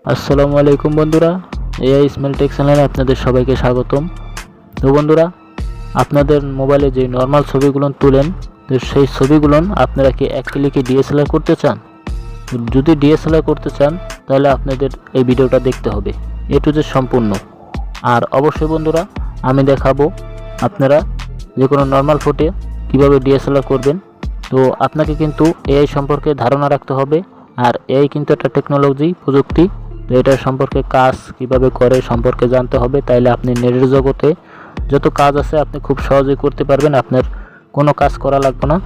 আসসালামু আলাইকুম বন্ধুরা, এআই স্মাইল টেক চ্যানেলে আপনাদের সবাইকে স্বাগতম। তো বন্ধুরা, আপনাদের মোবাইলে যে নর্মাল ছবিগুলো তুলেন, তো সেই ছবিগুলো আপনারা কি এক ক্লিকে ডিএসএলআর করতে চান? যদি ডিএসএলআর করতে চান তাহলে আপনাদের এই ভিডিওটা দেখতে হবে এ টু জেড সম্পূর্ণ। আর অবশ্যই বন্ধুরা, আমি দেখাবো আপনারা যে কোনো নর্মাল ফটো কীভাবে ডিএসএলআর করবেন। তো আপনাকে কিন্তু এআই সম্পর্কে ধারণা রাখতে হবে। আর এআই কিন্তু একটা টেকনোলজি, প্রযুক্তি। তো এটার সম্পর্কে কাজ কিভাবে করে সম্পর্কে জানতে হবে, তাইলে আপনি নেটের জগতে যত কাজ আছে আপনি খুব সহজেই করতে পারবেন, আপনার কোনো কাজ করা লাগবে না।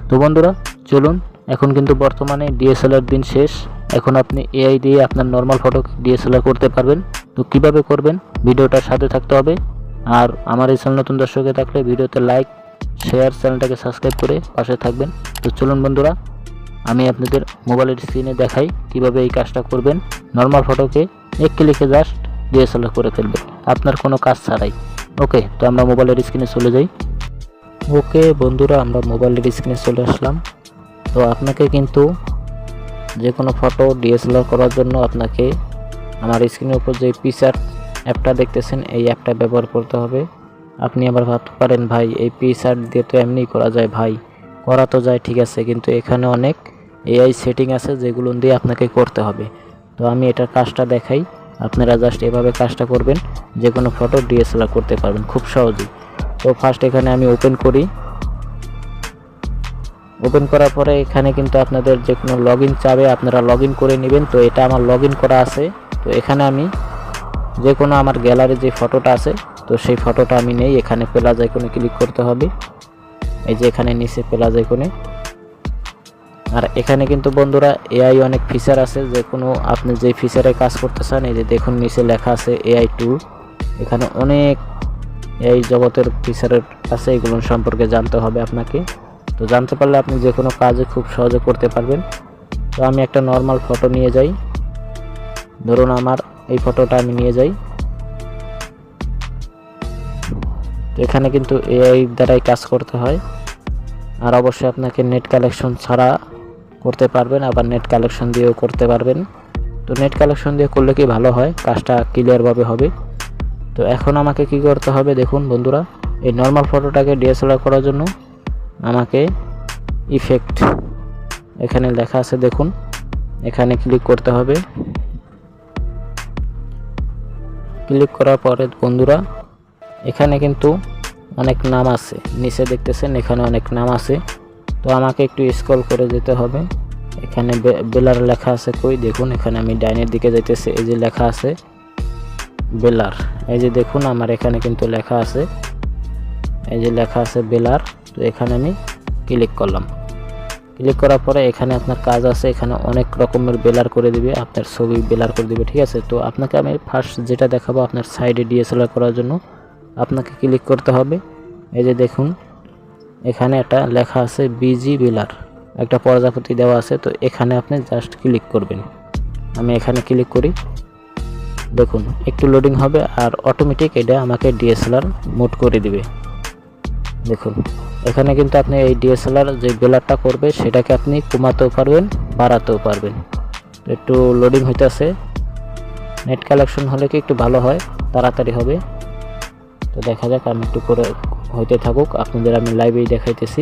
তো বন্ধুরা চলুন, এখন কিন্তু বর্তমানে ডিএসএলআর দিন শেষ। এখন আপনি এআই দিয়ে আপনার নর্মাল ফটো ডিএসএলআর করতে পারবেন। তো কিভাবে করবেন ভিডিওটার সাথে থাকতে হবে। আর আমার এই চ্যানেল নতুন দর্শকে থাকলে ভিডিওতে লাইক, শেয়ার, চ্যানেলটাকে সাবস্ক্রাইব করে পাশে থাকবেন। তো চলুন বন্ধুরা, আমি আপনাদের মোবাইলের স্ক্রিনে দেখাই কিভাবে এই কাজটা করবেন। নর্মাল ফটোকে এক ক্লিকে জাস্ট ডিএসএলআর করে ফেলবেন আপনার কোনো কাজ ছাড়াই। ওকে, তো আমরা মোবাইলের স্ক্রিনে চলে যাই। ওকে বন্ধুরা, আমরা মোবাইলের স্ক্রিনে চলে আসলাম। তো আপনাকে কিন্তু যে কোনো ফটো ডিএসএলআর করার জন্য আপনাকে আমার স্ক্রিনের উপর যে পিকচার অ্যাপটা দেখতেছেন, এই অ্যাপটা ব্যবহার করতে হবে। আপনি আবার ভাবতে পারেন, ভাই এই পিকচার দিয়ে তো এমনি করা যায়। ভাই করা তো যায়, ঠিক আছে, কিন্তু এখানে অনেক এআই সেটিং আছে যেগুলো দিয়ে আপনাকে করতে হবে। তো আমি এটার কাজটা দেখাই, আপনারা জাস্ট এভাবে কাজটা করবেন, যে কোনো ফটো ডিএসএলআর করতে পারবেন খুব সহজেই। তো ফার্স্ট এখানে আমি ওপেন করি। ওপেন করার পরে এখানে কিন্তু আপনাদের যে কোনো লগ ইন চাবে, আপনারা লগ ইন করে নেবেন। তো এটা আমার লগ ইন করা আছে। তো এখানে আমি যে কোনো আমার গ্যালারি যে ফটোটা আছে, তো সেই ফটোটা আমি নেই। এখানে প্লাস আইকনে ক্লিক করতে হবে, এই যে এখানে নিচে প্লাস আইকনে। আর এখানে কিন্তু বন্ধুরা এআই অনেক ফিচার আছে, যে কোনো আপনি যে ফিচারে কাজ করতে চান, এই যে দেখুন নিচে লেখা আছে এআই টুল। এখানে অনেক এআই জগতের ফিচারের আছে, এগুলো সম্পর্কে জানতে হবে আপনাকে। তো জানতে পারলে আপনি যে কোনো কাজে খুব সহজে করতে পারবেন। তো আমি একটা নর্মাল ফটো নিয়ে যাই, ধরুন আমার এই ফটোটা আমি নিয়ে যাই। তো এখানে কিন্তু এআই দ্বারাই কাজ করতে হয়। আর অবশ্যই আপনাকে নেট কালেকশন ছাড়া করতে পারবেন, আবার নেট কালেকশন দিয়েও করতে পারবেন। তো নেট কালেকশন দিয়ে করলে কি ভালো হয়, কাজটা ক্লিয়ারভাবে হবে। তো এখন আমাকে কি করতে হবে দেখুন বন্ধুরা, এই নর্মাল ফটোটাকে ডিএসএলআর করার জন্য আমাকে ইফেক্ট এখানে লেখা আছে দেখুন, এখানে ক্লিক করতে হবে। ক্লিক করার পরে বন্ধুরা এখানে কিন্তু অনেক নাম আছে, নিচে দেখতেছেন এখানে অনেক নাম আছে। তো আমাকে একটু স্ক্রল করে যেতে হবে। এখানে বেলার লেখা আছে, কই দেখুন এখানে আমি ডাইনের দিকে যাইতেছি, এই যে লেখা আছে বেলার। এই যে দেখুন আমার এখানে কিন্তু লেখা আছে, এই যে লেখা আছে বেলার। তো এখানে আমি ক্লিক করলাম। ক্লিক করার পরে এখানে আপনার কাজ আছে, এখানে অনেক রকমের বেলার করে দিবে, আপনার ছবি বেলার করে দিবে, ঠিক আছে। তো আপনাকে আমি ফার্স্ট যেটা দেখাবো, আপনার সাইডে ডিএসএলআর করার জন্য আপনাকে ক্লিক করতে হবে। এই যে দেখুন এখানে একটা লেখা আছে বিজি বেলার, একটা প্রজাপতি দেওয়া আছে। তো এখানে আপনি জাস্ট ক্লিক করবেন। আমি এখানে ক্লিক করি, দেখুন একটু লোডিং হবে আর অটোমেটিক এটা আমাকে ডিএসএলআর মোড করে দিবে। দেখুন এখানে কিন্তু আপনি এই ডিএসএলআর যে বেলারটা করবে সেটাকে আপনি কমাতেও পারবেন, বাড়াতেও পারবেন। একটু লোডিং হইতেছে, নেট কালেকশন হলে কি একটু ভালো হয়, তাড়াতাড়ি হবে। তো দেখা যাক, আমি একটু করে হইতে থাকুক, আপনাদের আমি লাইভেই দেখাইতেছি।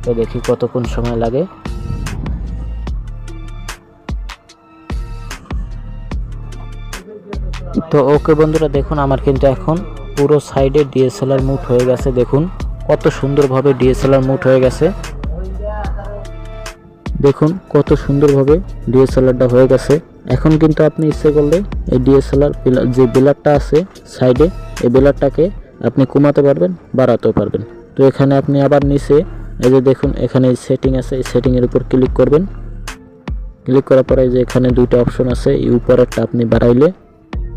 তো দেখি কতক্ষণ সময় লাগে। তো ওকে বন্ধুরা, দেখুন আমার কিন্তু এখন পুরো সাইডে ডিএসএলআর মুড হয়ে গেছে। দেখুন কত সুন্দরভাবে ডিএসএলআর মুড হয়ে গেছে, দেখুন কত সুন্দরভাবে ডিএসএলআরটা হয়ে গেছে। এখন কিন্তু আপনি ইচ্ছে করলে এই ডিএসএলআর যে বেলারটা আছে সাইডে, এই বেলারটাকে আপনি কমাতে পারবেন, বাড়াতেও পারবেন। তো এখানে আপনি আবার নিচে এই যে দেখুন এখানে সেটিং আছে, এই সেটিংয়ের উপর ক্লিক করবেন। ক্লিক করার পরে যে এখানে দুইটা অপশন আছে, এই উপরেরটা আপনি বাড়াইলে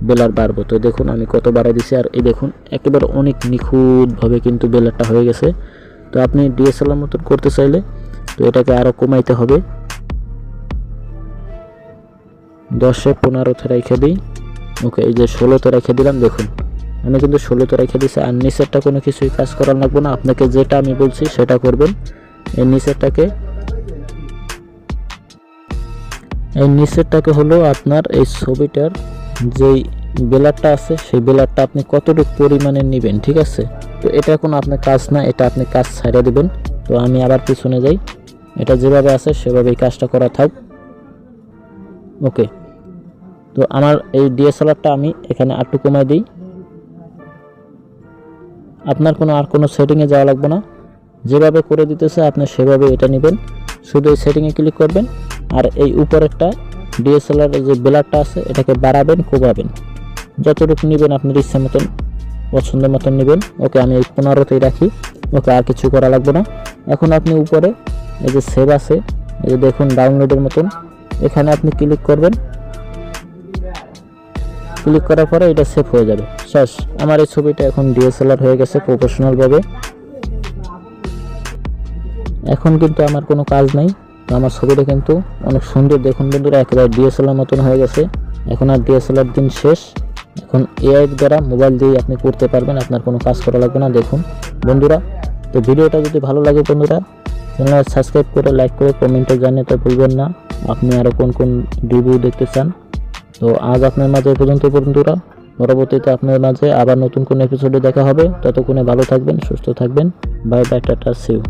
বেলার বাড়বো। তো দেখুন আমি কত বাড়াই দিছি, আর এই দেখুন একেবারে অনেক নিখুঁতভাবে কিন্তু বেলারটা হয়ে গেছে। তো আপনি ডিএসএলআর মতন করতে চাইলে তো এটাকে আরও কমাইতে হবে, 10-15 রেখে দিই। ওকে, এই যে 16 রেখে দিলাম। দেখুন আমি কিন্তু 16 রেখে দিছি। আর নিচেরটা কোনো কিছুই কাজ করার লাগবে না, আপনাকে যেটা আমি বলছি সেটা করবেন। এই নিচেরটাকে এই নিচেরটাকে হলো আপনার এই ছবিটার যেই ব্লারটা আছে সেই ব্লারটা আপনি কতটুকু পরিমাণে নেবেন, ঠিক আছে। তো এটা কোনো আপনার কাজ না, এটা আপনি কাজ ছাড়া দিবেন। তো আমি আবার পিছনে যাই, এটা যেভাবে আছে সেভাবেই কাজটা করা থাক। ওকে, তো আমার এই ডিএসএলআরটা আমি এখানে আরটু কমাই দিই। আপনার আর কোনো সেটিংয়ে যাওয়া লাগবে না, যেভাবে করে দিতেছে আপনি সেভাবে এটা নেবেন। শুধু এই সেটিংয়ে ক্লিক করবেন আর এই উপরেরটা ডিএসএলআর যে ব্লারটা আছে এটাকে বাড়াবেন, কমাবেন, যতটুকু নেবেন আপনার ইচ্ছা মতন, পছন্দ মতন নেবেন। ওকে, আমি এই 15তেই রাখি। ওকে, আর কিছু করা লাগবে না। এখন আপনি উপরে এই যে সেভ আছে, এই যে দেখুন ডাউনলোডের মতন, এখানে আপনি ক্লিক করবেন। ক্লিক করার পরে এটা সেভ হয়ে যাবে। শেষ, আমার এই ছবিটা এখন ডিএসএলআর হয়ে গেছে প্রফেশনালভাবে। এখন কিন্তু আমার কোনো কাজ নাই, আমার ছবিটা কিন্তু অনেক সুন্দর। দেখুন বন্ধুরা, একেবারে ডিএসএলআর মতন হয়ে গেছে। এখন আর ডিএসএলআর দিন শেষ। এখন এআই দ্বারা মোবাইল দিয়ে আপনি করতে পারবেন, আপনার কোনো কাজ করা লাগবে না। দেখুন বন্ধুরা, তো ভিডিওটা যদি ভালো লাগে বন্ধুরা, চ্যানেল সাবস্ক্রাইব করে, লাইক করে, কমেন্টে জানাতে ভুলবেন না আপনি আরও কোন রিভিউ দেখতে চান। তো আজ আপনার মাঝে এ পর্যন্ত বন্ধুরা, পরবর্তীতে আপনার মাঝে আবার নতুন কোন এপিসোডে দেখা হবে। ততক্ষণে ভালো থাকবেন, সুস্থ থাকবেন। Bye bye, tata, see you.